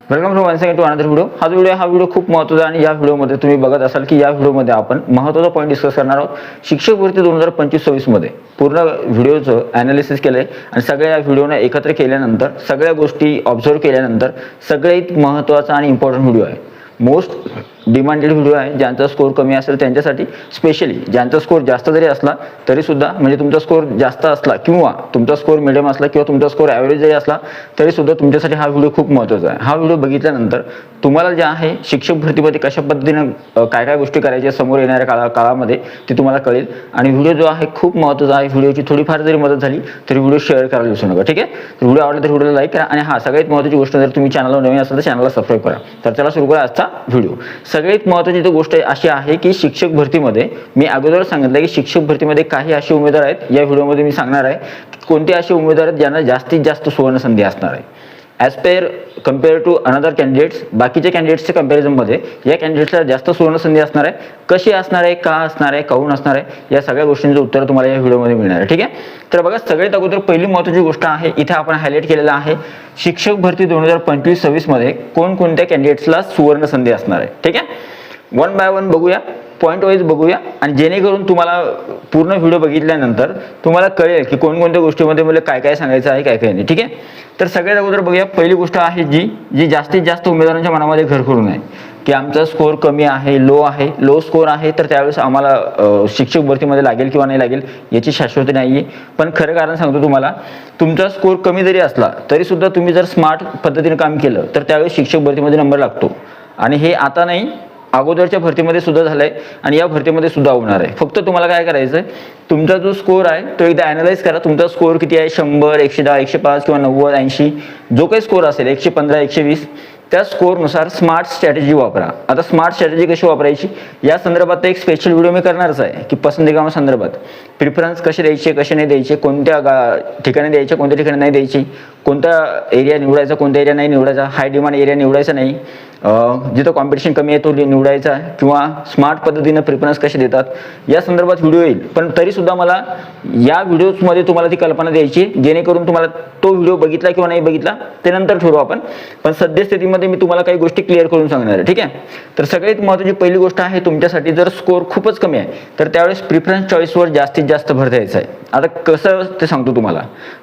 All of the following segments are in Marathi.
Welcome to one second to another video. हा व्हिडिओ खूप महत्त्वाचा आणि या व्हिडिओमध्ये तुम्ही बघत असाल की या व्हिडिओमध्ये आपण महत्त्वाचा पॉईंट डिस्कस करणार आहोत. शिक्षक भरती 2025-26 मध्ये पूर्ण व्हिडिओचं ॲनालिसिस केलंय आणि सगळ्या या व्हिडिओने एकत्र केल्यानंतर सगळ्या गोष्टी ऑब्झर्व केल्यानंतर सगळ्यात महत्त्वाचा आणि इम्पॉर्टंट व्हिडिओ आहे. मोस्ट डिमांडेड व्हिडिओ आहे. ज्यांचा स्कोर कमी असेल त्यांच्यासाठी स्पेशली, ज्यांचा स्कोर जास्त जरी असला तरी सुद्धा, म्हणजे तुमचा स्कोर जास्त असला किंवा तुमचा स्कोर मिडियम असला किंवा तुमचा स्कोर ॲव्हरेज जरी असला तरी सुद्धा तुमच्यासाठी हा व्हिडिओ खूप महत्त्वाचा आहे. हा व्हिडिओ बघितल्यानंतर तुम्हाला जे आहे शिक्षक भरतीमध्ये कशा पद्धतीनं काय काय गोष्टी करायच्या समोर येणाऱ्या काळामध्ये ते तुम्हाला कळेल. आणि व्हिडिओ जो आहे खूप महत्त्वाचा आहे. व्हिडिओची थोडीफार जरी मदत झाली तरी व्हिडिओ शेअर करायला विसरू नका. ठीक आहे, व्हिडिओ आवडला तर व्हिडिओला लाईक करा आणि सगळ्यात महत्त्वाची गोष्ट, जर तुम्ही चॅनलवर नवीन असाल तर चॅनलला सबस्क्राईब करा. तर चला सुरू करा आजचा व्हिडिओ. सगळ्यात महत्त्वाची गोष्ट अशी आहे की शिक्षक भरतीमध्ये मी अगोदर सांगितलं की शिक्षक भरतीमध्ये काही असे उमेदवार आहेत. या व्हिडिओमध्ये मी सांगणार आहे कोणते असे उमेदवार आहेत ज्यांना जास्तीत जास्त सुवर्ण संधी असणार आहे as compare to another candidates. बाकीच्या कॅन्डिडेट्सच्या कंपॅरिझनमध्ये या कॅन्डिडेट्सला जास्त सुवर्ण संधी असणार आहे. कशी असणार आहे, का असणार आहे, काहून असणार आहे, या सगळ्या गोष्टींचं उत्तर तुम्हाला या व्हिडिओमध्ये मिळणार आहे. ठीक आहे, तर बघा सगळ्यात अगोदर पहिली महत्त्वाची गोष्ट आहे, इथे आपण हायलाईट केलेलं आहे शिक्षक भरती 2025-26 मध्ये कोणकोणत्या कॅन्डिडेट्सला सुवर्ण संधी असणार आहे. ठीक आहे, वन बाय वन बघूया, पॉईंट वाईज बघूया आणि जेणेकरून तुम्हाला पूर्ण व्हिडिओ बघितल्यानंतर तुम्हाला कळेल की कोणकोणत्या गोष्टीमध्ये मला काय काय सांगायचं आहे, काय काय नाही. ठीक आहे, तर सगळ्यात अगोदर बघूया पहिली गोष्ट आहे जी जास्तीत जास्त उमेदवारांच्या मनामध्ये घर करून आहे की आमचा स्कोर कमी आहे, लो स्कोर आहे, तर त्यावेळेस आम्हाला शिक्षक भरतीमध्ये लागेल किंवा नाही लागेल याची शाश्वती नाही आहे. पण खरं कारण सांगतो तुम्हाला, तुमचा स्कोर कमी जरी असला तरी सुद्धा तुम्ही जर स्मार्ट पद्धतीने काम केलं तर त्यावेळेस शिक्षक भरतीमध्ये नंबर लागतो. आणि हे आता नाही, अगोदरच्या भरतीमध्ये सुद्धा झालंय आणि या भरतीमध्ये सुद्धा होणार आहे. फक्त तुम्हाला काय करायचं आहे, तुमचा जो स्कोर आहे तो एकदा ॲनालाइज करा. तुमचा स्कोर किती आहे, 100, 110, 105 किंवा 90, 80, जो काही स्कोर असेल, 115, 120, त्या स्कोरनुसार स्मार्ट स्ट्रॅटेजी वापरा. आता स्मार्ट स्ट्रॅटेजी कशी वापरायची या संदर्भात एक स्पेशल व्हिडिओ मी करणारच आहे की पसंती क्रमांक संदर्भात प्रिफरन्स कसे द्यायचे, कसे नाही द्यायचे, कोणत्या ठिकाणी द्यायचे, कोणत्या ठिकाणी नाही द्यायची, कोणता एरिया निवडायचा, कोणता एरिया नाही निवडायचा, हाय डिमांड एरिया निवडायचा नाही, जिथं कॉम्पिटिशन कमी आहे तो निवडायचा, किंवा स्मार्ट पद्धतीनं प्रिफरन्स कसे देतात या संदर्भात व्हिडिओ येईल. पण तरीसुद्धा मला या व्हिडिओजमध्ये तुम्हाला ती कल्पना द्यायची जेणेकरून तुम्हाला तो व्हिडिओ बघितला किंवा नाही बघितला ते नंतर ठरवू आपण. पण सद्यस्थितीमध्ये मी तुम्हाला काही गोष्टी क्लिअर करून सांगणार आहे. ठीक आहे, तर सगळ्यात महत्त्वाची पहिली गोष्ट आहे, तुमच्यासाठी जर स्कोर खूपच कमी आहे तर त्यावेळेस प्रिफरन्स चॉईसवर जास्तीत जास्त भर द्यायचा आहे. आता कसं ते सांगतो तुम्हाला.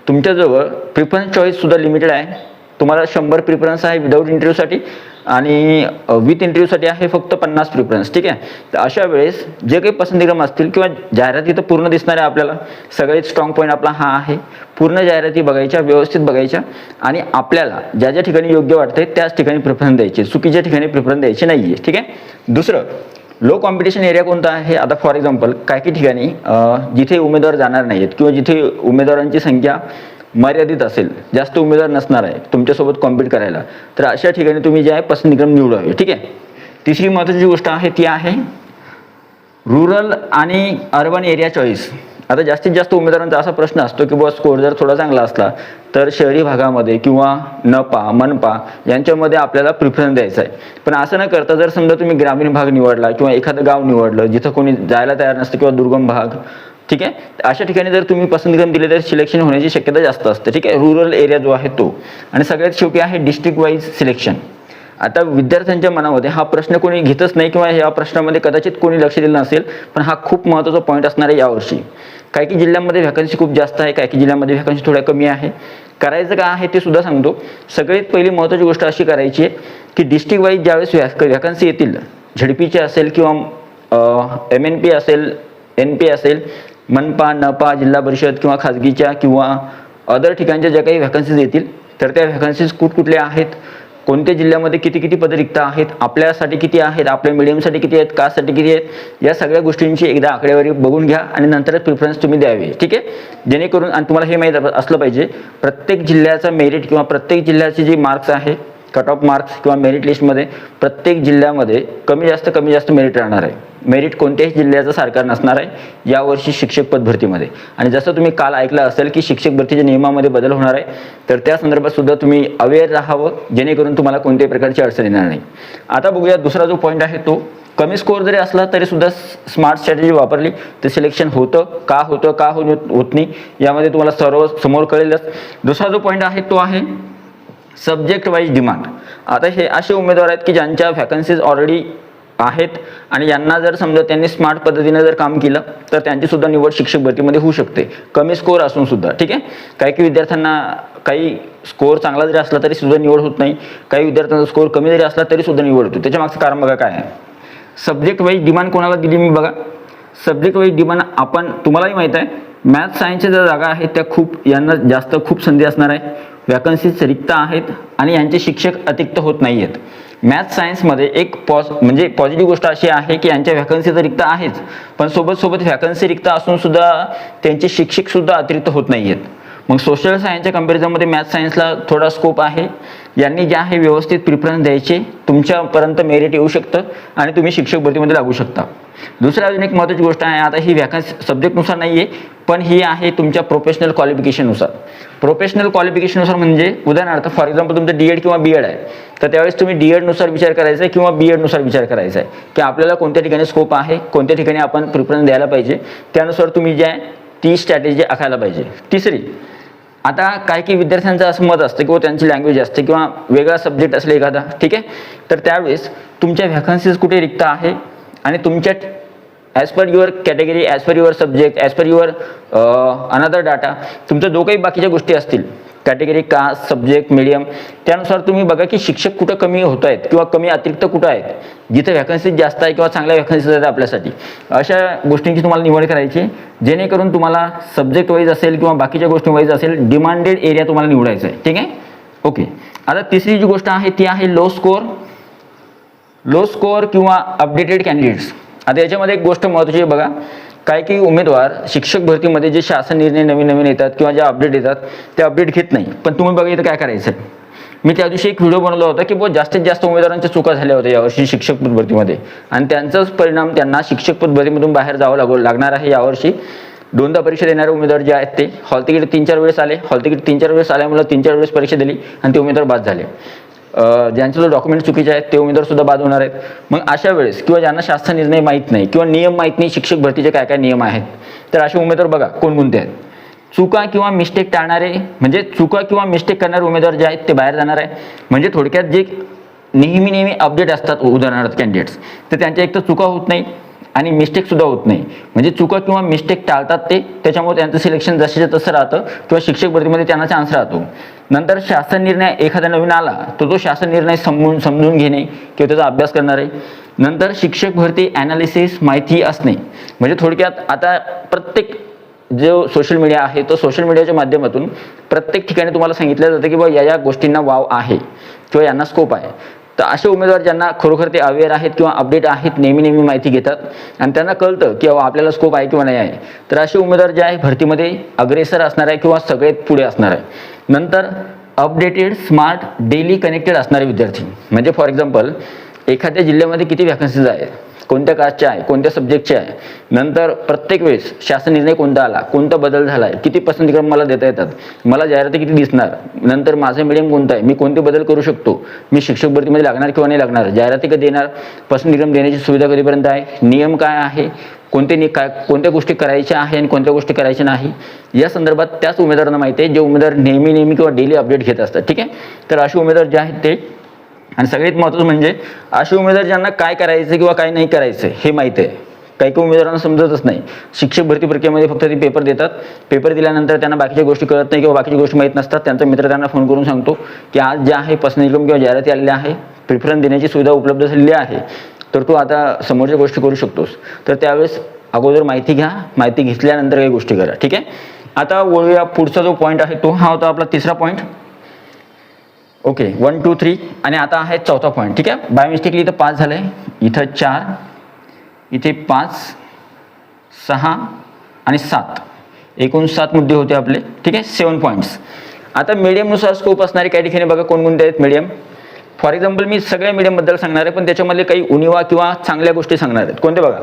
तुमच्याजवळ प्रिफरन्स चॉईस सुद्धा लिमिटेड आहे. तुम्हाला 100 प्रिफरन्स आहे विदाऊट इंटरव्ह्यूसाठी आणि विथ इंटरव्ह्यूसाठी आहे फक्त 50 प्रिफरन्स. ठीक आहे, तर अशा वेळेस जे काही पसंतीक्रम असतील किंवा जाहिराती तर पूर्ण दिसणार आहे आपल्याला. सगळ्यात स्ट्रॉंग पॉईंट आपला हा आहे, पूर्ण जाहिराती बघायच्या, व्यवस्थित बघायच्या आणि आपल्याला ज्या ज्या ठिकाणी योग्य वाटतंय त्याच ठिकाणी प्रिफरन्स द्यायचे, चुकीच्या ठिकाणी प्रिफरन्स द्यायचे नाही आहे. ठीक आहे, दुसरं लो कॉम्पिटिशन एरिया कोणता आहे. आता फॉर एक्झाम्पल काही ठिकाणी जिथे उमेदवार जाणार नाहीत किंवा जिथे उमेदवारांची संख्या मर्यादित असेल, जास्त उमेदवार नसणार आहे तुमच्यासोबत कॉम्पीट करायला, तर अशा ठिकाणी तुम्ही जे आहे पसंतीक्रम निवडावे. ठीक आहे, तिसरी महत्त्वाची गोष्ट आहे ती आहे रुरल आणि अर्बन एरिया चॉईस. आता जास्तीत जास्त उमेदवारांचा असा प्रश्न असतो की बुवा स्कोर जर थोडा चांगला असला तर शहरी भागामध्ये किंवा नपा, मनपा यांच्यामध्ये आपल्याला प्रिफरन्स द्यायचा आहे. पण असं न करता जर समजा तुम्ही ग्रामीण भाग निवडला किंवा एखादं गाव निवडलं जिथं कोणी जायला तयार नसतं किंवा दुर्गम भाग, ठीक आहे, अशा ठिकाणी जर तुम्ही पसंतीक्रम दिले तर सिलेक्शन होण्याची शक्यता जास्त असते. ठीक आहे, रुरल एरिया जो आहे तो. आणि सगळ्यात शेवटी आहे डिस्ट्रिक्ट वाईज सिलेक्शन. आता विद्यार्थ्यांच्या मनामध्ये हा प्रश्न कोणी घेतच नाही किंवा या प्रश्नामध्ये कदाचित कोणी लक्ष दिलं नसेल, पण हा खूप महत्त्वाचा पॉईंट असणार आहे यावर्षी. काही जिल्ह्यांमध्ये व्हॅकन्सी खूप जास्त आहे, काही जिल्ह्यांमध्ये व्हॅकन्सी थोड्या कमी आहे. करायचं का आहे ते सुद्धा सांगतो. सगळ्यात पहिली महत्त्वाची गोष्ट अशी करायची आहे की डिस्ट्रिक्ट वाईज ज्यावेळेस व्हॅकन्सी येतील, झडपीचे असेल किंवा MNP असेल, NP असेल, मनपा, नपा, जिल्हा परिषद किंवा खाजगीच्या किंवा अदर ठिकाणच्या ज्या काही व्हॅकन्सीज येतील तर त्या व्हॅकन्सीज कुठकुठल्या आहेत, कोणत्या जिल्ह्यामध्ये किती किती पदं रिक्त आहेत, आपल्यासाठी किती आहेत, आपल्या मिडियमसाठी किती आहेत, कास्टसाठी किती आहेत, या सगळ्या गोष्टींची एकदा आकडेवारी बघून घ्या आणि नंतरच प्रिफरन्स तुम्ही द्यावे. ठीक आहे, जेणेकरून आणि तुम्हाला हे माहीत असलं पाहिजे प्रत्येक जिल्ह्याचा मेरिट किंवा प्रत्येक जिल्ह्याचे जे मार्क्स आहे, कट ऑफ मार्क्स किंवा मेरिट लिस्टमध्ये प्रत्येक जिल्ह्यामध्ये कमी जास्त मेरिट राहणार आहे. मेरिट कोणत्याही जिल्ह्याचं सारखं नसणार आहे यावर्षी शिक्षक पद भरतीमध्ये. आणि जसं तुम्ही काल ऐकलं असेल की शिक्षक भरतीच्या नियमामध्ये बदल होणार आहे, तर त्या संदर्भात सुद्धा तुम्ही अवेअर राहावं जेणेकरून तुम्हाला कोणत्याही प्रकारची अडचण येणार नाही. आता बघूया दुसरा जो पॉईंट आहे तो, कमी स्कोअर जरी असला तरी सुद्धा स्मार्ट स्ट्रॅटेजी वापरली तर सिलेक्शन होतं, का होत नाही यामध्ये तुम्हाला सर्व समोर कळेलच. दुसरा जो पॉईंट आहे तो आहे सब्जेक्ट वाईज डिमांड. आता हे असे उमेदवार आहेत की ज्यांच्या व्हॅकन्सीज ऑलरेडी आहेत आणि यांना जर समजा त्यांनी स्मार्ट पद्धतीने जर काम केलं तर त्यांची सुद्धा निवड शिक्षक भरतीमध्ये होऊ शकते, कमी स्कोर असून सुद्धा. ठीक आहे, काही विद्यार्थ्यांना काही स्कोर चांगला जरी असला तरी सुद्धा निवड होत नाही, काही विद्यार्थ्यांचा स्कोर कमी जरी असला तरी सुद्धा निवड होतो. त्याच्या मागचं कारण बघा काय आहे. सब्जेक्ट वाईज डिमांड कोणाला दिली मी बघा. सब्जेक्ट वाईज डिमांड आपण तुम्हालाही माहीत आहे, मॅथ्स सायन्सच्या ज्या जागा आहेत त्या खूप यांना जास्त खूप संधी असणार आहे, व्हॅकन्सीज रिक्त आहेत आणि यांचे शिक्षक अतिरिक्त होत नाही आहेत. मॅथ्स सायन्समध्ये एक म्हणजे पॉझिटिव्ह गोष्ट अशी आहे की यांच्या व्हॅकन्सी तर रिक्त आहेच, पण सोबत व्हॅकन्सी रिक्त असून सुद्धा त्यांचे शिक्षक सुद्धा अतिरिक्त होत नाही आहेत. मग सोशल सायन्सच्या कंपॅरिझनमध्ये मॅथ्स सायन्सला थोडा स्कोप आहे. यांनी जे आहे व्यवस्थित प्रिफरन्स द्यायचे, तुमच्यापर्यंत मेरिट येऊ शकतं आणि तुम्ही शिक्षक भरतीमध्ये लागू शकता. दुसरी अजून एक महत्त्वाची गोष्ट आहे, आता ही व्हॅकन्सी सब्जेक्टनुसार नाही आहे, पण ही आहे तुमच्या प्रोफेशनल क्वालिफिकेशननुसार. प्रोफेशनल क्वालिफिकेशननुसार म्हणजे उदाहरणार्थ फॉर एक्झाम्पल तुमचं D.Ed किंवा B.Ed आहे, तर त्यावेळेस तुम्ही D.Edनुसार विचार करायचा आहे किंवा B.Edनुसार विचार करायचा आहे की आपल्याला कोणत्या ठिकाणी स्कोप आहे, कोणत्या ठिकाणी आपण प्रिफरन्स द्यायला पाहिजे, त्यानुसार तुम्ही जे आहे ती स्ट्रॅटेजी आखायला पाहिजे. तिसरी, आता काही विद्यार्थ्यांचं असं मत असतं किंवा त्यांची लँग्वेज असते किंवा वेगळा सब्जेक्ट असले एखादा, ठीक आहे, तर त्यावेळेस तुमच्या व्हॅकन्सीज कुठे रिक्त आहे आणि तुमच्या as per your category, as per your subject, as per your another data, तुमच्या जो काही बाकीच्या गोष्टी असतील कॅटेगरी, कास्ट, सब्जेक्ट, मीडियम, त्यानुसार तुम्ही बघा की शिक्षक कुठं कमी होत आहेत किंवा कमी अतिरिक्त कुठं आहेत, जिथे व्हॅकन्सीज जास्त आहे किंवा चांगल्या व्हॅकन्सीज आहेत आपल्यासाठी. अशा गोष्टींची तुम्हाला निवड करायची जेणेकरून तुम्हाला सब्जेक्ट वाईज असेल किंवा बाकीच्या गोष्टी वाईज असेल डिमांडेड एरिया तुम्हाला निवडायचा आहे. ठीक आहे, ओके. आता तिसरी जी गोष्ट आहे ती आहे लो स्कोअर किंवा अपडेटेड कॅन्डिडेट्स. आता याच्यामध्ये एक गोष्ट महत्त्वाची आहे बघा, काही उमेदवार शिक्षक भरतीमध्ये जे शासन निर्णय नवीन येतात किंवा जे अपडेट येतात ते अपडेट घेत नाही. पण तुम्ही बघा इथं काय करायचं आहे. मी त्या दिवशी एक व्हिडिओ बनवला होता की जास्तीत जास्त उमेदवारांच्या चुका झाल्या होत्या यावर्षी शिक्षक पद भरतीमध्ये आणि त्यांचाच परिणाम त्यांना शिक्षक पद भरतीमधून बाहेर जावं लागणार आहे. यावर्षी 2दा परीक्षा देणारे उमेदवार जे आहेत ते हॉल तिकीट 3-4 वेळेस आले, हॉल तिकीट 3-4 वेळेस आल्यामुळे 3-4 वेळेस परीक्षा दिली आणि ते उमेदवार बाद झाले. ज्यांचे जो डॉक्युमेंट चुकीचे आहेत ते उमेदवार सुद्धा बाद होणार आहेत. मग अशा वेळेस किंवा ज्यांना शासन निर्णय माहीत नाही किंवा नियम माहीत नाही शिक्षक भरतीचे काय काय नियम आहेत, तर असे उमेदवार बघा कोणकोणते आहेत. चुका किंवा मिस्टेक टाळणारे, म्हणजे चुका किंवा मिस्टेक करणारे उमेदवार जे आहेत ते बाहेर जाणार आहे. म्हणजे थोडक्यात जे नेहमी अपडेट असतात उदाहरणार्थ कॅन्डिडेट्स, तर त्यांच्या एक तर चुका होत नाही आणि मिस्टेक सुद्धा होत नाही. म्हणजे चुका किंवा मिस्टेक टाळतात ते, त्याच्यामुळे त्यांचं सिलेक्शन जसेच्या तसं राहतं किंवा शिक्षक भरतीमध्ये त्यांना चान्स राहतो. नंतर शासन निर्णय एखादा नवीन आला तर तो शासन निर्णय समजून घेणे किंवा त्याचा अभ्यास करणारे. नंतर शिक्षक भरती ॲनालिसिस माहिती असणे, म्हणजे थोडक्यात आता प्रत्येक जो सोशल मीडिया आहे तो सोशल मीडियाच्या माध्यमातून प्रत्येक ठिकाणी तुम्हाला सांगितलं जातं की बाबा या गोष्टींना वाव आहे किंवा यांना स्कोप आहे. तर असे उमेदवार ज्यांना खरोखर ते अवेअर आहेत किंवा अपडेट आहेत, नेहमी माहिती घेतात आणि त्यांना कळतं की आपल्याला स्कोप आहे किंवा नाही आहे, तर असे उमेदवार जे आहे भरतीमध्ये अग्रेसर असणार आहे किंवा सगळ्यात पुढे असणार आहे. नंतर अपडेटेड, स्मार्ट, डेली कनेक्टेड असणारे विद्यार्थी, म्हणजे फॉर एक्झाम्पल एखाद्या जिल्ह्यामध्ये किती व्हॅकन्सीज आहेत, कोणत्या कास्टच्या आहे, कोणत्या सब्जेक्टच्या आहे, नंतर प्रत्येक वेळेस शासन निर्णय कोणता आला, कोणता बदल झाला आहे, किती पसंतीक्रम मला देता येतात, मला जाहिराती किती दिसणार, नंतर माझं मीडियम कोणतं आहे, मी कोणते बदल करू शकतो, मी शिक्षक भरतीमध्ये लागणार किंवा नाही लागणार, जाहिराती कधी देणार, पसंतीक्रम देण्याची सुविधा कधीपर्यंत आहे, नियम काय आहे, कोणत्या गोष्टी करायच्या आहे आणि कोणत्या गोष्टी करायच्या नाही, या संदर्भात त्याच उमेदवारांना माहिती आहे जे उमेदवार नेहमी किंवा डेली अपडेट घेत असतात. ठीक आहे, तर असे उमेदवार जे आहेत ते, आणि सगळ्यात महत्त्वाचं म्हणजे असे उमेदवार ज्यांना काय करायचं किंवा काय नाही करायचं हे माहिती आहे. काही उमेदवारांना समजतच नाही, शिक्षक भरती प्रक्रियेमध्ये फक्त ते पेपर देतात, पेपर दिल्यानंतर त्यांना बाकीच्या गोष्टी कळत नाही किंवा बाकीच्या गोष्टी माहीत नसतात. त्यांचा मित्र त्यांना फोन करून सांगतो की आज जे आहे पसंतीक्रम किंवा जाहिराती आलेल्या आहे, प्रिफरन्स देण्याची सुविधा उपलब्ध झालेली आहे, तर तू आता समोरच्या गोष्टी करू शकतोस. तर त्यावेळेस अगोदर माहिती घ्या, माहिती घेतल्यानंतर काही गोष्टी करा. ठीक आहे, आता वळूया पुढचा जो पॉईंट आहे तो हा होता आपला तिसरा पॉईंट. ओके, 1, 2, 3 आणि आता आहे चौथा पॉईंट. ठीक आहे, बाय मिस्टेकली इथं 5 झालंय, इथं 4, इथे 5, 6 आणि 7, एकूण 7 मुद्दे होते आपले. ठीक आहे, 7 पॉईंट्स. आता मीडियमनुसार स्कोप असणारे काही ठिकाणी बघा कोणकोणते आहेत मीडियम. फॉर एक्झाम्पल मी सगळ्या मीडियमबद्दल सांगणार आहे, पण त्याच्यामध्ये काही उणिवा किंवा चांगल्या गोष्टी सांगणार आहेत. कोणते बघा,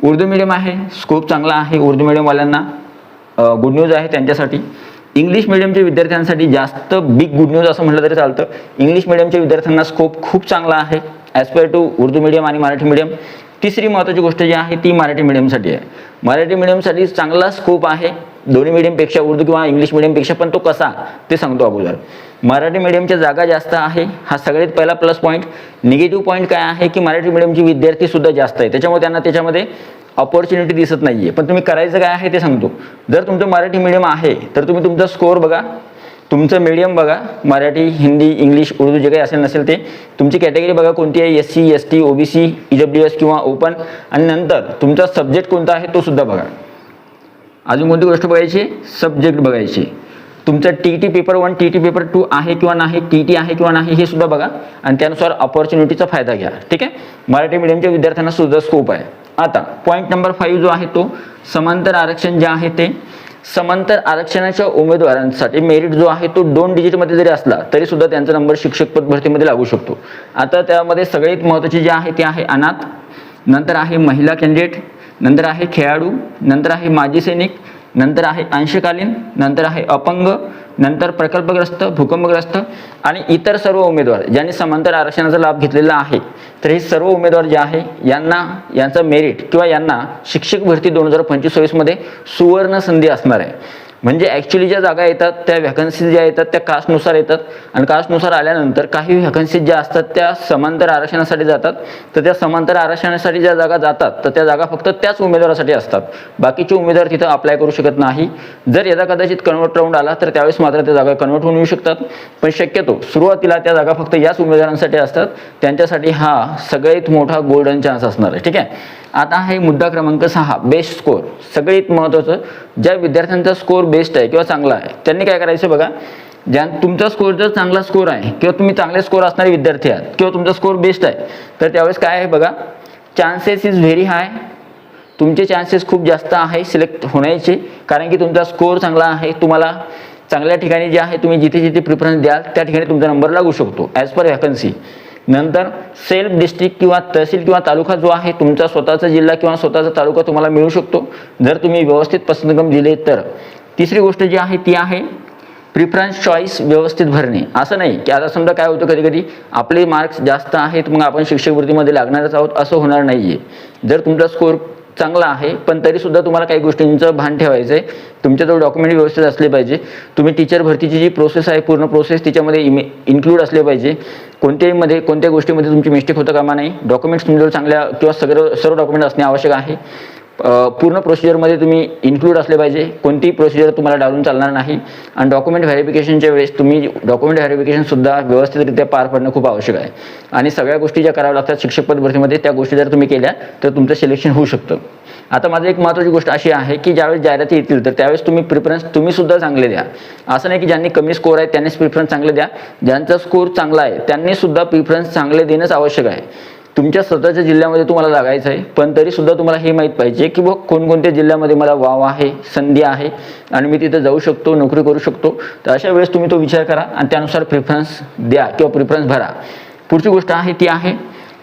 उर्दू मीडियम आहे, स्कोप चांगला आहे, उर्दू मीडियमवाल्यांना गुड न्यूज आहे त्यांच्यासाठी. इंग्लिश मिडियमच्या विद्यार्थ्यांसाठी जास्त बिग गुड न्यूज असं म्हटलं तरी चालतं. इंग्लिश मिडियमच्या विद्यार्थ्यांना स्कोप खूप चांगला आहे as per to Urdu medium आणि मराठी मीडियम. तिसरी महत्त्वाची गोष्ट जी आहे ती मराठी मीडियमसाठी आहे. मराठी मीडियमसाठी चांगला स्कोप आहे दोन्ही मीडियमपेक्षा, उर्दू किंवा इंग्लिश मीडियमपेक्षा, पण तो कसा ते सांगतो अगोदर. मराठी मीडियमच्या जागा जास्त आहे, हा सगळ्यात पहिला प्लस पॉईंट. निगेटिव्ह पॉईंट काय आहे की मराठी मीडियमचे विद्यार्थी सुद्धा जास्त आहे, त्याच्यामुळे त्यांना त्याच्यामध्ये ऑपॉर्च्युनिटी दिसत नाही आहे. पण तुम्ही करायचं काय आहे ते सांगतो. जर तुमचं मराठी मीडियम आहे तर तुम्ही तुमचा स्कोअर बघा, तुमचं मीडियम बघा, मराठी, हिंदी, इंग्लिश, उर्दू जे काही असेल नसेल ते, तुमची कॅटेगरी बघा कोणती आहे, SC, ST, OBC, EWS किंवा ओपन, आणि नंतर तुमचा सब्जेक्ट कोणता आहे तो सुद्धा बघा. अजून कोणती गोष्ट बघायची, सब्जेक्ट बघायची. तुमचं TT पेपर 1, TT पेपर 2 आहे किंवा नाही, TT आहे किंवा नाही हे सुद्धा बघा, आणि त्यानुसार ऑपॉर्च्युनिटीचा फायदा घ्या. ठीक आहे, मराठी मीडियमच्या विद्यार्थ्यांना सुद्धा स्कोप आहे. आता पॉईंट नंबर 5 जो आहे तो समांतर आरक्षण जे आहे ते, समांतर आरक्षणाच्या उमेदवारांसाठी मेरिट जो आहे तो 2 डिजिटमध्ये जरी असला तरी सुद्धा त्यांचा नंबर शिक्षक पद भरतीमध्ये लागू शकतो. आता त्यामध्ये सगळ्यात महत्त्वाचे जे आहे ते आहे अनाथ, नंतर आहे महिला कॅन्डिडेट, नंतर आहे खेळाडू, नंतर आहे माजी सैनिक, नंतर आहे अंशकालीन, नंतर आहे अपंग, नंतर प्रकल्पग्रस्त, भूकंपग्रस्त आणि इतर सर्व उमेदवार ज्यांनी समांतर आरक्षणाचा लाभ घेतलेला आहे. तर हे सर्व उमेदवार जे आहे यांचा मेरिट किंवा यांना शिक्षक भरती 2025-26 मध्ये सुवर्ण संधी असणार आहे. म्हणजे ॲक्च्युली ज्या जागा येतात त्या व्हॅकन्सीज ज्या येतात त्या कास्टनुसार येतात, आणि कास्टनुसार आल्यानंतर काही व्हॅकन्सीज ज्या असतात त्या समांतर आरक्षणासाठी जातात. तर त्या समांतर आरक्षणासाठी ज्या जागा जातात तर त्या जागा फक्त त्याच उमेदवारासाठी असतात, बाकीचे उमेदवार तिथं अप्लाय करू शकत नाही. जर याचा कदाचित कन्वर्ट राऊंड आला तर त्यावेळेस मात्र त्या जागा कन्वर्ट होऊन येऊ शकतात, पण शक्यतो सुरुवातीला त्या जागा फक्त याच उमेदवारांसाठी असतात. त्यांच्यासाठी हा सगळ्यात मोठा गोल्डन चान्स असणार आहे. ठीक आहे, आता आहे मुद्दा क्रमांक 6, बेस्ट स्कोर. सगळ्यात महत्त्वाचं, ज्या विद्यार्थ्यांचा स्कोर बेस्ट आहे किंवा चांगला आहे त्यांनी काय करायचं बघा. तुमचा स्कोर जर चांगला स्कोर आहे किंवा तुम्ही चांगले स्कोर असणारे विद्यार्थी आहात किंवा तुमचा स्कोर बेस्ट आहे तर त्यावेळेस काय आहे बघा, चान्सेस इज व्हेरी हाय. तुमचे चान्सेस खूप जास्त आहे सिलेक्ट होण्याचे, कारण की तुमचा स्कोर चांगला आहे. तुम्हाला चांगल्या ठिकाणी जे आहे तुम्ही जिथे जिथे प्रिफरन्स द्याल त्या ठिकाणी तुमचा नंबर लागू शकतो ॲज पर व्हॅकन्सी. नंतर सेल्फ डिस्ट्रिक्ट किंवा तहसील किंवा तालुका जो आहे तुमचा स्वतःचा जिल्हा किंवा स्वतःचा तालुका तुम्हाला मिळू शकतो जर तुम्ही व्यवस्थित पसंतक्रम दिले तर. तिसरी गोष्ट जी आहे ती आहे प्रिफरन्स चॉईस व्यवस्थित भरणे. असं नाही की आता समजा काय होतं कधी कधी आपले मार्क्स जास्त आहेत मग आपण शिक्षक भरतीमध्ये लागणारच आहोत, असं होणार नाही आहे. जर तुमचा स्कोर चांगला आहे पण तरीसुद्धा तुम्हाला काही गोष्टींचं भान ठेवायचं आहे. तुमच्याजवळ डॉक्युमेंट व्यवस्थित असले पाहिजे. तुम्ही टीचर भरतीची जी प्रोसेस आहे पूर्ण प्रोसेस तिच्यामध्ये इन्क्लूड असले पाहिजे. कोणत्या गोष्टीमध्ये तुमची मिस्टेक होता कामा नाही. डॉक्युमेंट्स तुमच्याजवळ चांगल्या किंवा सर्व डॉक्युमेंट असणे आवश्यक आहे. पूर्ण प्रोसिजरमध्ये तुम्ही इन्क्लूड असले पाहिजे. कोणतीही प्रोसिजर तुम्हाला डावलून चालणार नाही. आणि डॉक्युमेंट व्हेरिफिकेशनच्या वेळेस तुम्ही डॉक्युमेंट व्हेरिफिकेशनसुद्धा व्यवस्थितरित्या पार पडणं खूप आवश्यक आहे. आणि सगळ्या गोष्टी ज्या कराव्या लागतात शिक्षक पद भरतीमध्ये त्या गोष्टी जर तुम्ही केल्या तर तुमचं सिलेक्शन होऊ शकतं. आता माझं एक महत्त्वाची गोष्ट अशी आहे की ज्यावेळेस जाहिराती येतील तर त्यावेळेस तुम्ही प्रिफरन्स तुम्ही सुद्धा चांगले द्या. असं नाही की ज्यांनी कमी स्कोर आहे त्यांनीच प्रिफरन्स चांगले द्या. ज्यांचा स्कोर चांगला आहे त्यांनी सुद्धा प्रिफरन्स चांगले देणंच आवश्यक आहे. तुमच्या स्वतःच्या जिल्ह्यामध्ये तुम्हाला लागायचं आहे पण तरी सुद्धा तुम्हाला हे माहीत पाहिजे की बघ कोणकोणत्या जिल्ह्यामध्ये मला वाव आहे, संधी आहे आणि मी तिथे जाऊ शकतो, नोकरी करू शकतो. तर अशा वेळेस तुम्ही तो विचार करा आणि त्यानुसार प्रिफरन्स द्या किंवा प्रिफरन्स भरा. पुढची गोष्ट आहे ती आहे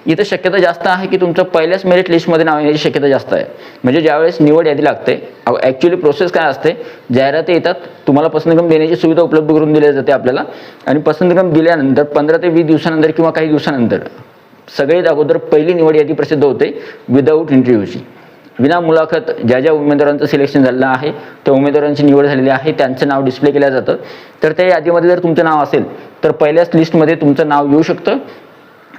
इथं शक्यता जास्त आहे की तुमचं पहिल्याच मेरिट लिस्टमध्ये नाव येण्याची शक्यता जास्त आहे. म्हणजे ज्यावेळेस निवड यादी लागते ॲक्च्युली प्रोसेस काय असते, जाहिराती येतात, तुम्हाला पसंतक्रम देण्याची सुविधा उपलब्ध करून दिली जाते आपल्याला, आणि पसंतक्रम दिल्यानंतर 15 ते 20 दिवसानंतर किंवा काही दिवसानंतर सगळ्यात अगोदर पहिली निवड यादी प्रसिद्ध होते विदाऊट इंटरव्ह्यूची. विना मुलाखत ज्या उमेदवारांचं सिलेक्शन झालेलं आहे त्या उमेदवारांची निवड झालेली आहे त्यांचं नाव डिस्प्ले केलं जातं. तर त्या यादीमध्ये जर तुमचं नाव असेल तर पहिल्याच लिस्टमध्ये तुमचं नाव येऊ शकतं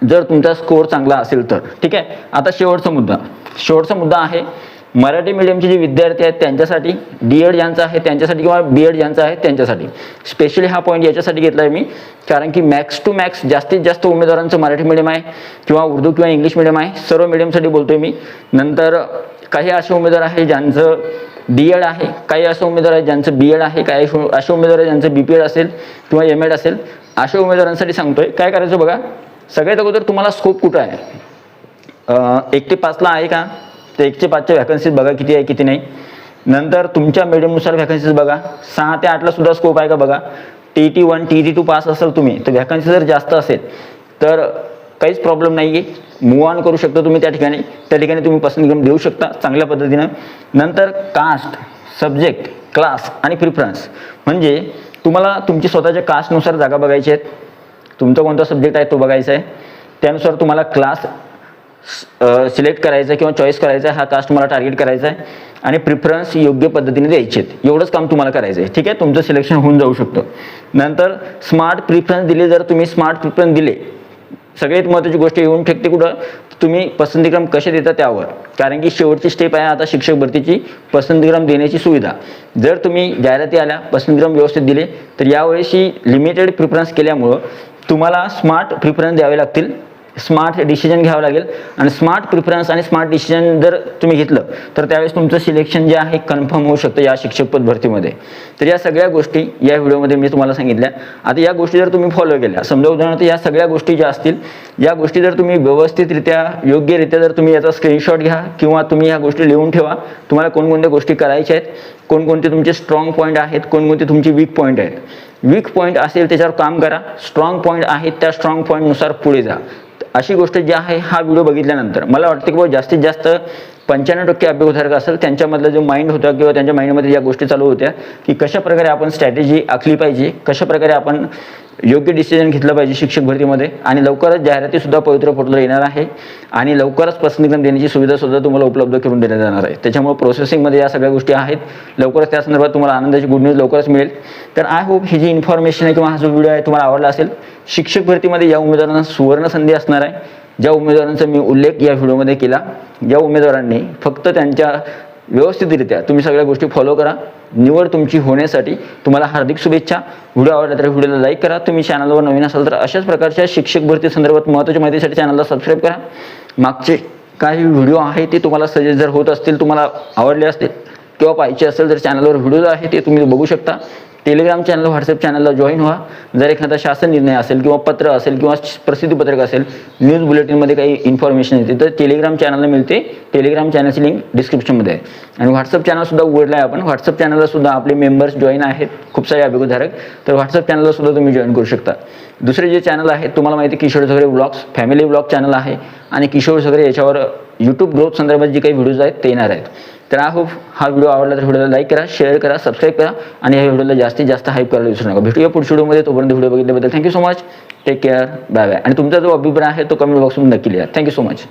जर तुमचा स्कोअर चांगला असेल तर. ठीक आहे, आता शेवटचा मुद्दा आहे मराठी मीडियमचे जे विद्यार्थी आहेत त्यांच्यासाठी, D.Ed ज्यांचं आहे त्यांच्यासाठी किंवा B.Ed ज्यांचं आहे त्यांच्यासाठी. स्पेशली हा पॉईंट याच्यासाठी घेतला आहे मी कारण की मॅक्स टू मॅक्स जास्तीत जास्त उमेदवारांचं मराठी मीडियम आहे किंवा उर्दू किंवा इंग्लिश मीडियम आहे. सर्व मीडियमसाठी बोलतोय मी. नंतर काही असे उमेदवार आहे ज्यांचं D.Ed आहे, काही असे उमेदवार आहेत ज्यांचं B.Ed आहे, काही असे उमेदवार आहेत ज्यांचं B.Ped असेल किंवा M.Ed असेल. अशा उमेदवारांसाठी सांगतोय काय करायचं बघा. सगळ्यात अगोदर तुम्हाला स्कोप कुठं आहे, 1 ते 5ला आहे का, तर 1 ते 5च्या व्हॅकन्सीज बघा किती आहे किती नाही. नंतर तुमच्या मीडियमनुसार व्हॅकन्सीज बघा. 6 ते 8ला सुद्धा स्कोप आहे का बघा. TT 1 TT 2 पास असेल तुम्ही तर व्हॅकन्सी जर जास्त असेल तर काहीच प्रॉब्लेम नाही आहे, मूव्ह ऑन करू शकता तुम्ही त्या ठिकाणी तुम्ही पसंत देऊ शकता चांगल्या पद्धतीनं. नंतर कास्ट, सब्जेक्ट, क्लास आणि प्रिफरन्स, म्हणजे तुम्हाला तुमची स्वतःच्या कास्टनुसार जागा बघायची आहेत. तुमचा कोणता सब्जेक्ट आहे तो बघायचा आहे, त्यानुसार तुम्हाला क्लास सिलेक्ट करायचा किंवा चॉईस करायचा, हा कास्ट तुम्हाला टार्गेट करायचा आहे आणि प्रिफरन्स योग्य पद्धतीने द्यायचे आहेत. एवढंच काम तुम्हाला करायचं आहे. ठीक आहे, तुमचं सिलेक्शन होऊन जाऊ शकतं. नंतर स्मार्ट प्रिफरन्स दिले. जर तुम्ही स्मार्ट प्रिफरन्स दिले, सगळ्यात महत्त्वाची गोष्ट येऊन ठेकते कुठं, तुम्ही पसंतीक्रम कसे देता त्यावर. कारण की शेवटची स्टेप आहे आता शिक्षक भरतीची पसंतीक्रम देण्याची सुविधा. जर तुम्ही जाहिराती आल्या, पसंतीक्रम व्यवस्थित दिले, तर यावेळेस लिमिटेड प्रिफरन्स केल्यामुळं तुम्हाला स्मार्ट प्रिफरन्स द्यावे लागतील, स्मार्ट डिसिजन घ्यावं लागेल. आणि स्मार्ट प्रिफरन्स आणि स्मार्ट डिसिजन जर तुम्ही घेतलं तर त्यावेळेस तुमचं सिलेक्शन जे आहे कन्फर्म होऊ शकतं या शिक्षक पद भरतीमध्ये. तर या सगळ्या गोष्टी या व्हिडिओमध्ये मी तुम्हाला सांगितल्या. आता या गोष्टी जर तुम्ही फॉलो केल्या, समजा उदाहरणार्थ या सगळ्या गोष्टी ज्या असतील, या गोष्टी जर तुम्ही व्यवस्थितरित्या योग्यरित्या जर तुम्ही याचा स्क्रीनशॉट घ्या किंवा तुम्ही ह्या गोष्टी लिहून ठेवा, तुम्हाला कोणकोणत्या गोष्टी करायच्या आहेत, कोणकोणते तुमचे स्ट्रॉंग पॉईंट आहेत, कोणकोणते तुमचे वीक पॉईंट आहेत. वीक पॉईंट असेल त्याच्यावर काम करा, स्ट्रॉंग पॉईंट आहेत त्या स्ट्रॉंग पॉईंटनुसार पुढे जा. अशी गोष्ट जी आहे हा व्हिडिओ बघितल्यानंतर मला वाटतं की बाबा जास्तीत जास्त 95% अभ्यासधारक असेल त्यांच्यामधला जो माइंड होता किंवा त्यांच्या माइंडमध्ये या गोष्टी चालू होत्या की कशा प्रकारे आपण स्ट्रॅटेजी आखली पाहिजे, कशा प्रकारे आपण योग्य डिसिजन घेतलं पाहिजे शिक्षक भरतीमध्ये. आणि लवकरच जाहिरातीसुद्धा पवित्र पोर्टलवर येणार आहे आणि लवकरच पसंतीक्रम देण्याची सुविधासुद्धा तुम्हाला उपलब्ध करून देण्यात जाणार आहे. त्याच्यामुळे प्रोसेसिंगमध्ये या सगळ्या गोष्टी आहेत. लवकरच त्या संदर्भात तुम्हाला आनंदाची गुड न्यूज लवकरच मिळेल. तर आय होप ही जी इन्फॉर्मेशन आहे किंवा हा जो व्हिडिओ आहे तुम्हाला आवडला असेल. शिक्षक भरतीमध्ये या उमेदवारांना सुवर्ण संधी असणार आहे. ज्या उमेदवारांचा मी उल्लेख या व्हिडिओमध्ये केला, ज्या उमेदवारांनी फक्त त्यांच्या व्यवस्थितरित्या तुम्ही सगळ्या गोष्टी फॉलो करा. निवड तुमची होण्यासाठी तुम्हाला हार्दिक शुभेच्छा. व्हिडिओ आवडला तर व्हिडिओला लाईक करा. तुम्ही चॅनलवर नवीन असाल तर अशाच प्रकारच्या शिक्षक भरती संदर्भात महत्त्वाच्या माहितीसाठी चॅनलला सबस्क्राईब करा. मागचे काही व्हिडिओ आहे ते तुम्हाला सजेस्ट जर होत असतील, तुम्हाला आवडले असतील किंवा पाहिजे असेल तर चॅनलवर व्हिडिओ आहे ते तुम्ही बघू शकता. टेलिग्राम चॅनल, व्हॉट्सअप चॅनलला जॉईन व्हा. जर एखादा शासन निर्णय असेल किंवा पत्र असेल किंवा प्रसिद्धीपत्रक असेल, न्यूज बुलेटिनमध्ये काही इन्फॉर्मेशन येते तर टेलिग्राम चॅनलला मिळते. टेलिग्राम चॅनलची लिंक डिस्क्रिप्शनमध्ये आहे. आणि व्हॉट्सअप चॅनलसुद्धा उघडलं आहे आपण. व्हॉट्सअप चॅनलला सुद्धा आपले मेंबर्स जॉईन आहेत खूप सारे अभिगोधारक. तर व्हॉट्सअप चॅनलला सुद्धा तुम्ही जॉईन करू शकता. दुसरे जे चॅनल आहेत तुम्हाला माहिती आहे, Kishore Jhagre blogs family blog channel आहे आणि किशोर झगरे याच्यावर यूट्यूब ग्रोथ संदर्भात जे काही व्हिडिओज आहेत ते येणार आहेत. तर आय होप हा व्हिडिओ आवडला तर व्हिडिओला लाईक करा, शेअर करा, सबस्क्राईब करा आणि या व्हिडिओला जास्तीत जास्त हाईप करायला विसरू नका. भेटूया पुढच्या व्हिडिओमध्ये. तोपर्यंत व्हिडिओ बघितल्याबद्दल thank you so much. Take care, bye bye. आणि तुमचा जो अभिप्राय आहे तो कमेंट बॉक्समध्ये नक्की लिहा. Thank you so much.